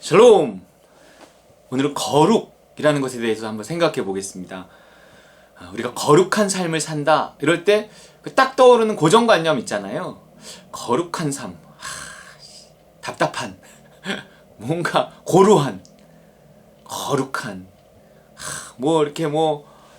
샬롬! 오늘은 거룩이라는 것에 대해서 한번 생각해 보겠습니다. 우리가 거룩한 삶을 산다 이럴 때 딱 떠오르는 고정관념 있잖아요. 거룩한 삶, 답답한, 뭔가 고루한, 거룩한, 이렇게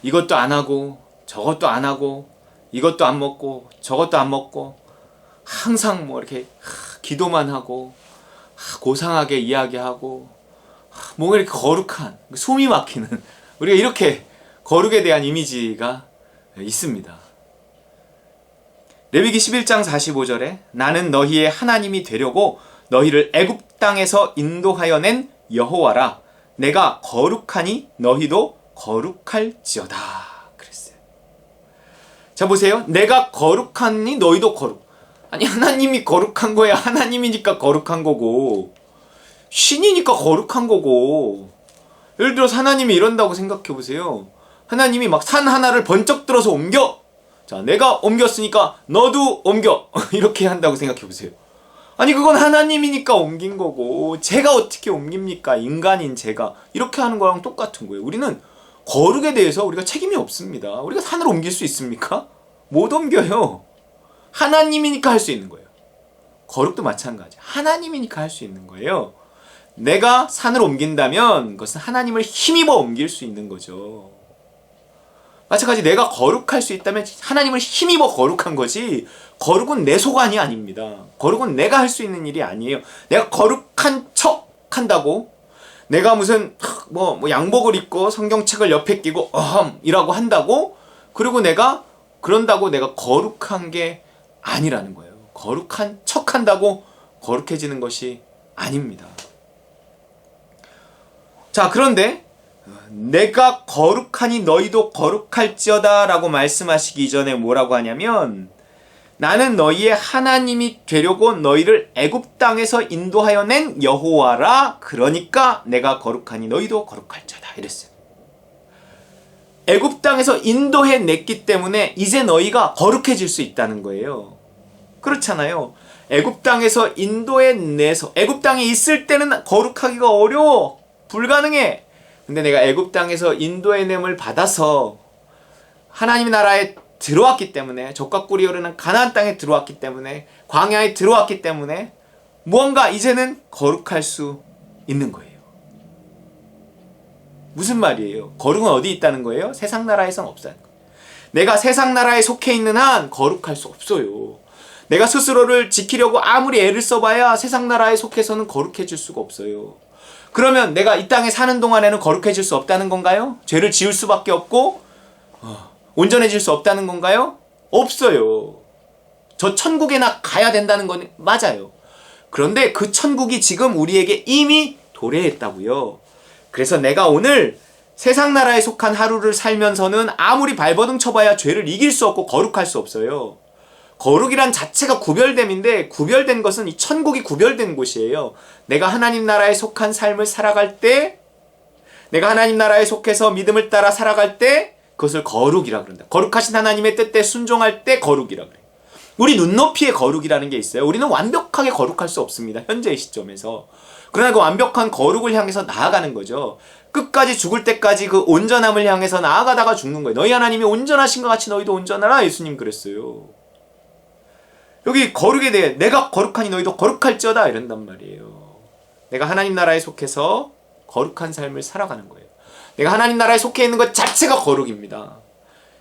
이것도 안 하고 저것도 안 하고 이것도 안 먹고 저것도 안 먹고 항상 이렇게 기도만 하고 고상하게 이야기하고 뭔가 이렇게 거룩한, 숨이 막히는, 우리가 이렇게 거룩에 대한 이미지가 있습니다. 레위기 11장 45절에 나는 너희의 하나님이 되려고 너희를 애굽 땅에서 인도하여 낸 여호와라. 내가 거룩하니 너희도 거룩할지어다. 그랬어요. 자, 보세요. 내가 거룩하니 너희도 거룩. 아니, 하나님이 거룩한 거야. 하나님이니까 거룩한 거고, 신이니까 거룩한 거고. 예를 들어서 하나님이 이런다고 생각해 보세요. 하나님이 막 산 하나를 번쩍 들어서 옮겨. 자, 내가 옮겼으니까 너도 옮겨. 이렇게 한다고 생각해 보세요. 아니, 그건 하나님이니까 옮긴 거고, 제가 어떻게 옮깁니까? 인간인 제가. 이렇게 하는 거랑 똑같은 거예요. 우리는 거룩에 대해서 우리가 책임이 없습니다. 우리가 산을 옮길 수 있습니까? 못 옮겨요. 하나님이니까 할 수 있는 거예요. 거룩도 마찬가지. 하나님이니까 할 수 있는 거예요. 내가 산을 옮긴다면 그것은 하나님을 힘입어 옮길 수 있는 거죠. 마찬가지 내가 거룩할 수 있다면 하나님을 힘입어 거룩한 거지, 거룩은 내 소관이 아닙니다. 거룩은 내가 할 수 있는 일이 아니에요. 내가 거룩한 척 한다고, 내가 무슨 양복을 입고 성경책을 옆에 끼고 이라고 한다고, 그리고 그런다고 내가 거룩한 게 아니라는 거예요. 거룩한 척 한다고 거룩해지는 것이 아닙니다. 자, 그런데 내가 거룩하니 너희도 거룩할지어다 라고 말씀하시기 이전에 뭐라고 하냐면, 나는 너희의 하나님이 되려고 너희를 애굽 땅에서 인도하여 낸 여호와라. 그러니까 내가 거룩하니 너희도 거룩할지어다 이랬어요. 애굽 땅에서 인도해 냈기 때문에 이제 너희가 거룩해질 수 있다는 거예요. 그렇잖아요. 애굽 땅에서 인도해 내서, 애굽 땅에 있을 때는 거룩하기가 어려워. 불가능해. 근데 내가 애굽 땅에서 인도해냄을 받아서 하나님의 나라에 들어왔기 때문에, 젖과 꿀이 흐르는 가나안 땅에 들어왔기 때문에, 광야에 들어왔기 때문에 무언가 이제는 거룩할 수 있는 거예요. 무슨 말이에요? 거룩은 어디 있다는 거예요? 세상 나라에선 없다는 거예요. 내가 세상 나라에 속해 있는 한 거룩할 수 없어요. 내가 스스로를 지키려고 아무리 애를 써봐야 세상 나라에 속해서는 거룩해질 수가 없어요. 그러면 내가 이 땅에 사는 동안에는 거룩해질 수 없다는 건가요? 죄를 지을 수밖에 없고 온전해질 수 없다는 건가요? 없어요. 저 천국에나 가야 된다는 건 맞아요. 그런데 그 천국이 지금 우리에게 이미 도래했다고요. 그래서 내가 오늘 세상 나라에 속한 하루를 살면서는 아무리 발버둥 쳐봐야 죄를 이길 수 없고 거룩할 수 없어요. 거룩이란 자체가 구별됨인데, 구별된 것은 이 천국이 구별된 곳이에요. 내가 하나님 나라에 속한 삶을 살아갈 때, 내가 하나님 나라에 속해서 믿음을 따라 살아갈 때 그것을 거룩이라 그런다. 거룩하신 하나님의 뜻에 순종할 때 거룩이라 그래요. 우리 눈높이의 거룩이라는 게 있어요. 우리는 완벽하게 거룩할 수 없습니다. 현재의 시점에서. 그러나 그 완벽한 거룩을 향해서 나아가는 거죠. 끝까지 죽을 때까지 그 온전함을 향해서 나아가다가 죽는 거예요. 너희 하나님이 온전하신 것 같이 너희도 온전하라. 예수님 그랬어요. 여기 거룩에 대해 내가 거룩하니 너희도 거룩할지어다 이런단 말이에요. 내가 하나님 나라에 속해서 거룩한 삶을 살아가는 거예요. 내가 하나님 나라에 속해 있는 것 자체가 거룩입니다.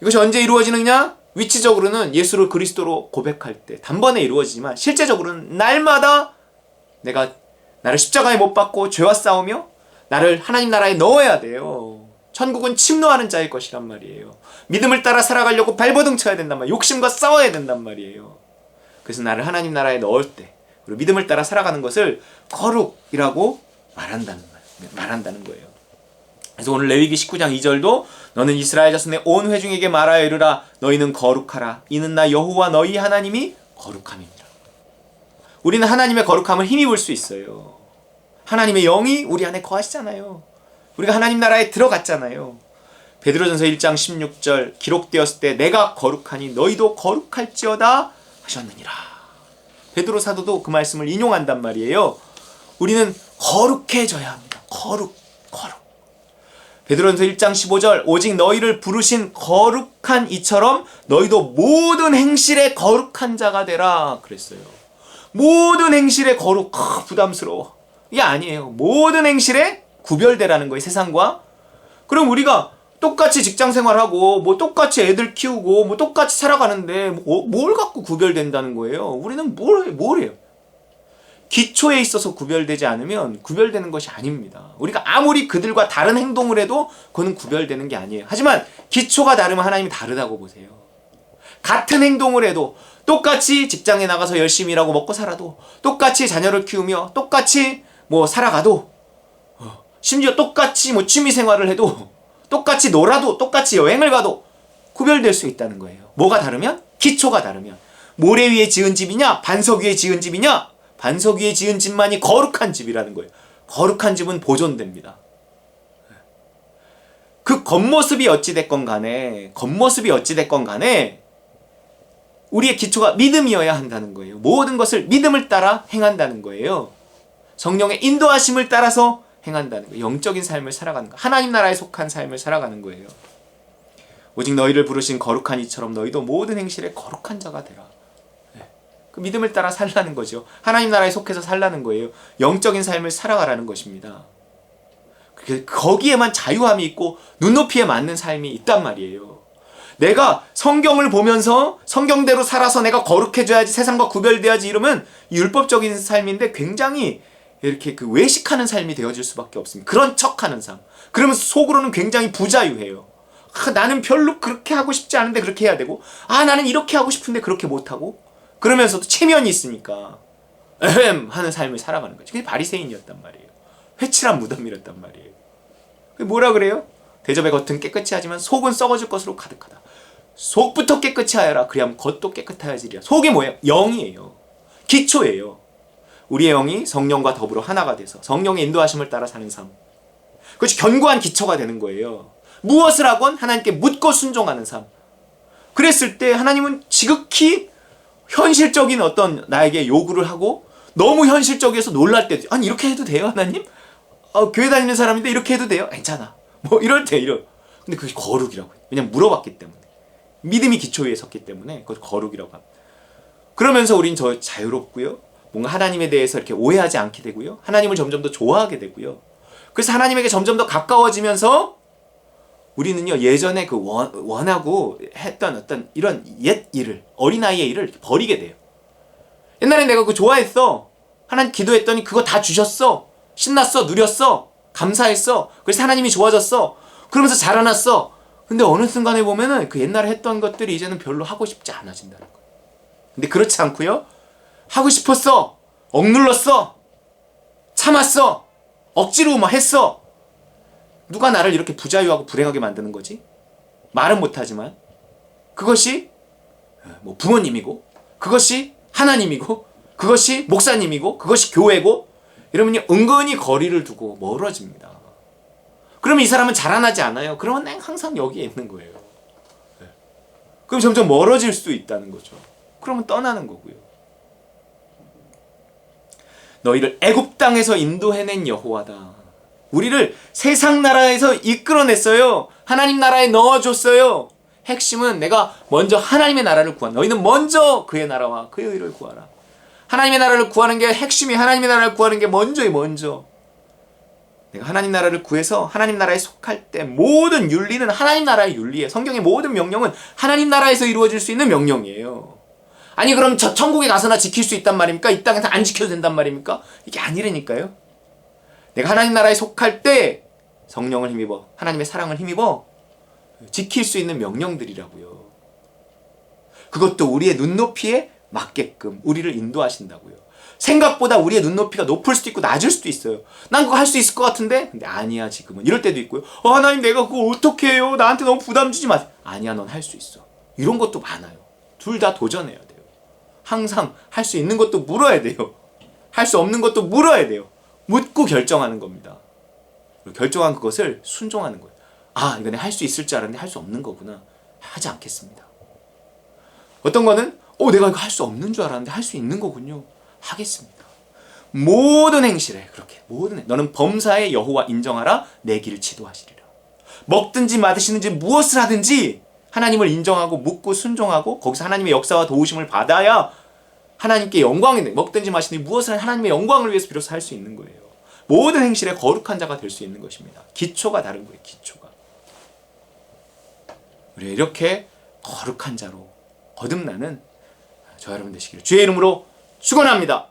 이것이 언제 이루어지느냐? 위치적으로는 예수를 그리스도로 고백할 때 단번에 이루어지지만, 실제적으로는 날마다 내가 나를 십자가에 못 박고 죄와 싸우며 나를 하나님 나라에 넣어야 돼요. 천국은 침노하는 자의 것이란 말이에요. 믿음을 따라 살아가려고 발버둥 쳐야 된단 말이에요. 욕심과 싸워야 된단 말이에요. 그래서 나를 하나님 나라에 넣을 때, 그리고 믿음을 따라 살아가는 것을 거룩이라고 말한다는 거예요. 그래서 오늘 레위기 19장 2절도 너는 이스라엘 자손의 온 회중에게 말하여 이르라. 너희는 거룩하라. 이는 나 여호와 너희 하나님이 거룩함이니라. 우리는 하나님의 거룩함을 힘입을 수 있어요. 하나님의 영이 우리 안에 거하시잖아요. 우리가 하나님 나라에 들어갔잖아요. 베드로전서 1장 16절 기록되었을 때 내가 거룩하니 너희도 거룩할지어다 하셨느니라. 베드로 사도도 그 말씀을 인용한단 말이에요. 우리는 거룩해져야 합니다. 거룩. 베드로전서 1장 15절 오직 너희를 부르신 거룩한 이처럼 너희도 모든 행실에 거룩한 자가 되라 그랬어요. 모든 행실에 거룩. 부담스러워. 이게 아니에요. 모든 행실에 구별되라는 거예요. 세상과. 그럼 우리가 똑같이 직장 생활하고 뭐 똑같이 애들 키우고 뭐 똑같이 살아가는데 뭘 갖고 구별된다는 거예요. 우리는 뭘 해요? 기초에 있어서 구별되지 않으면 구별되는 것이 아닙니다. 우리가 아무리 그들과 다른 행동을 해도 그거는 구별되는 게 아니에요. 하지만 기초가 다르면 하나님이 다르다고 보세요. 같은 행동을 해도 똑같이 직장에 나가서 열심히 일하고 먹고 살아도 똑같이 자녀를 키우며 똑같이 뭐 살아가도 심지어 똑같이 뭐 취미 생활을 해도 똑같이 놀아도 똑같이 여행을 가도 구별될 수 있다는 거예요. 뭐가 다르면? 기초가 다르면. 모래 위에 지은 집이냐 반석 위에 지은 집이냐? 반석 위에 지은 집만이 거룩한 집이라는 거예요. 거룩한 집은 보존됩니다. 그 겉모습이 어찌됐건 간에 우리의 기초가 믿음이어야 한다는 거예요. 모든 것을 믿음을 따라 행한다는 거예요. 성령의 인도하심을 따라서 행한다는 거예요. 영적인 삶을 살아가는 거예요. 하나님 나라에 속한 삶을 살아가는 거예요. 오직 너희를 부르신 거룩한 이처럼 너희도 모든 행실에 거룩한 자가 되라. 그 믿음을 따라 살라는 거죠. 하나님 나라에 속해서 살라는 거예요. 영적인 삶을 살아가라는 것입니다. 거기에만 자유함이 있고 눈높이에 맞는 삶이 있단 말이에요. 내가 성경을 보면서 성경대로 살아서 내가 거룩해져야지, 세상과 구별돼야지 이러면 율법적인 삶인데 굉장히 이렇게 그 외식하는 삶이 되어질 수밖에 없습니다. 그런 척하는 삶. 그러면서 속으로는 굉장히 부자유해요. 나는 별로 그렇게 하고 싶지 않은데 그렇게 해야 되고, 나는 이렇게 하고 싶은데 그렇게 못하고, 그러면서도 체면이 있으니까 하는 삶을 살아가는 거죠. 그게 바리새인이었단 말이에요. 회칠한 무덤이었단 말이에요. 뭐라 그래요? 대접의 겉은 깨끗이 하지만 속은 썩어질 것으로 가득하다. 속부터 깨끗이 하여라. 그리하면 겉도 깨끗하여지리라. 속이 뭐예요? 영이에요. 기초예요. 우리의 영이 성령과 더불어 하나가 돼서 성령의 인도하심을 따라 사는 삶. 그것이 견고한 기초가 되는 거예요. 무엇을 하건 하나님께 묻고 순종하는 삶. 그랬을 때 하나님은 지극히 현실적인 어떤 나에게 요구를 하고 너무 현실적이어서 놀랄 때도, 아니 이렇게 해도 돼요 하나님? 교회 다니는 사람인데 이렇게 해도 돼요? 괜찮아. 뭐 이럴 때 근데 그게 거룩이라고 해요. 왜냐면 물어봤기 때문에. 믿음이 기초 위에 섰기 때문에 그걸 거룩이라고 합니다. 그러면서 우린 저 자유롭고요. 뭔가 하나님에 대해서 이렇게 오해하지 않게 되고요. 하나님을 점점 더 좋아하게 되고요. 그래서 하나님에게 점점 더 가까워지면서 우리는요, 예전에 그 원하고 했던 어떤 이런 옛 일을, 어린아이의 일을 이렇게 버리게 돼요. 옛날에 내가 그거 좋아했어. 하나님 기도했더니 그거 다 주셨어. 신났어. 누렸어. 감사했어. 그래서 하나님이 좋아졌어. 그러면서 자라났어. 근데 어느 순간에 보면은 그 옛날에 했던 것들이 이제는 별로 하고 싶지 않아진다는 거예요. 근데 그렇지 않고요. 하고 싶었어. 억눌렀어. 참았어. 억지로 막 했어. 누가 나를 이렇게 부자유하고 불행하게 만드는 거지? 말은 못하지만 그것이 뭐 부모님이고, 그것이 하나님이고, 그것이 목사님이고, 그것이 교회고, 이러면 은근히 거리를 두고 멀어집니다. 그러면 이 사람은 자라나지 않아요. 그러면 항상 여기에 있는 거예요. 그럼 점점 멀어질 수 있다는 거죠. 그러면 떠나는 거고요. 너희를 애굽 땅에서 인도해낸 여호와다. 우리를 세상 나라에서 이끌어냈어요. 하나님 나라에 넣어줬어요. 핵심은 내가 먼저 하나님의 나라를 구한, 너희는 먼저 그의 나라와 그의 의를 구하라. 하나님의 나라를 구하는 게 핵심이, 하나님의 나라를 구하는 게 먼저. 내가 하나님 나라를 구해서 하나님 나라에 속할 때 모든 윤리는 하나님 나라의 윤리예요. 성경의 모든 명령은 하나님 나라에서 이루어질 수 있는 명령이에요. 아니 그럼 저 천국에 가서나 지킬 수 있단 말입니까? 이 땅에서 안 지켜도 된단 말입니까? 이게 아니라니까요. 내가 하나님 나라에 속할 때 성령을 힘입어, 하나님의 사랑을 힘입어 지킬 수 있는 명령들이라고요. 그것도 우리의 눈높이에 맞게끔 우리를 인도하신다고요. 생각보다 우리의 눈높이가 높을 수도 있고 낮을 수도 있어요. 난 그거 할 수 있을 것 같은데, 근데 아니야 지금은. 이럴 때도 있고요. 하나님 내가 그걸 어떻게 해요? 나한테 너무 부담 주지 마세요. 아니야, 넌 할 수 있어. 이런 것도 많아요. 둘 다 도전해야 돼요. 항상 할 수 있는 것도 물어야 돼요. 할 수 없는 것도 물어야 돼요. 묻고 결정하는 겁니다. 결정한 그것을 순종하는 거예요. 이거 내가 할 수 있을 줄 알았는데 할 수 없는 거구나. 하지 않겠습니다. 어떤 거는 내가 이거 할 수 없는 줄 알았는데 할 수 있는 거군요. 하겠습니다. 모든 행실에 그렇게 너는 범사의 여호와 인정하라. 내 길을 지도하시리라. 먹든지 마시든지 무엇을 하든지 하나님을 인정하고 묻고 순종하고 거기서 하나님의 역사와 도우심을 받아야 하나님께 영광이 돼. 먹든지 마시든지 무엇을 하든 하나님의 영광을 위해서 비로소 할 수 있는 거예요. 모든 행실에 거룩한 자가 될 수 있는 것입니다. 기초가 다른 거예요. 기초가. 우리 이렇게 거룩한 자로 거듭나는 저와 여러분 되시기를 주의 이름으로 축원합니다.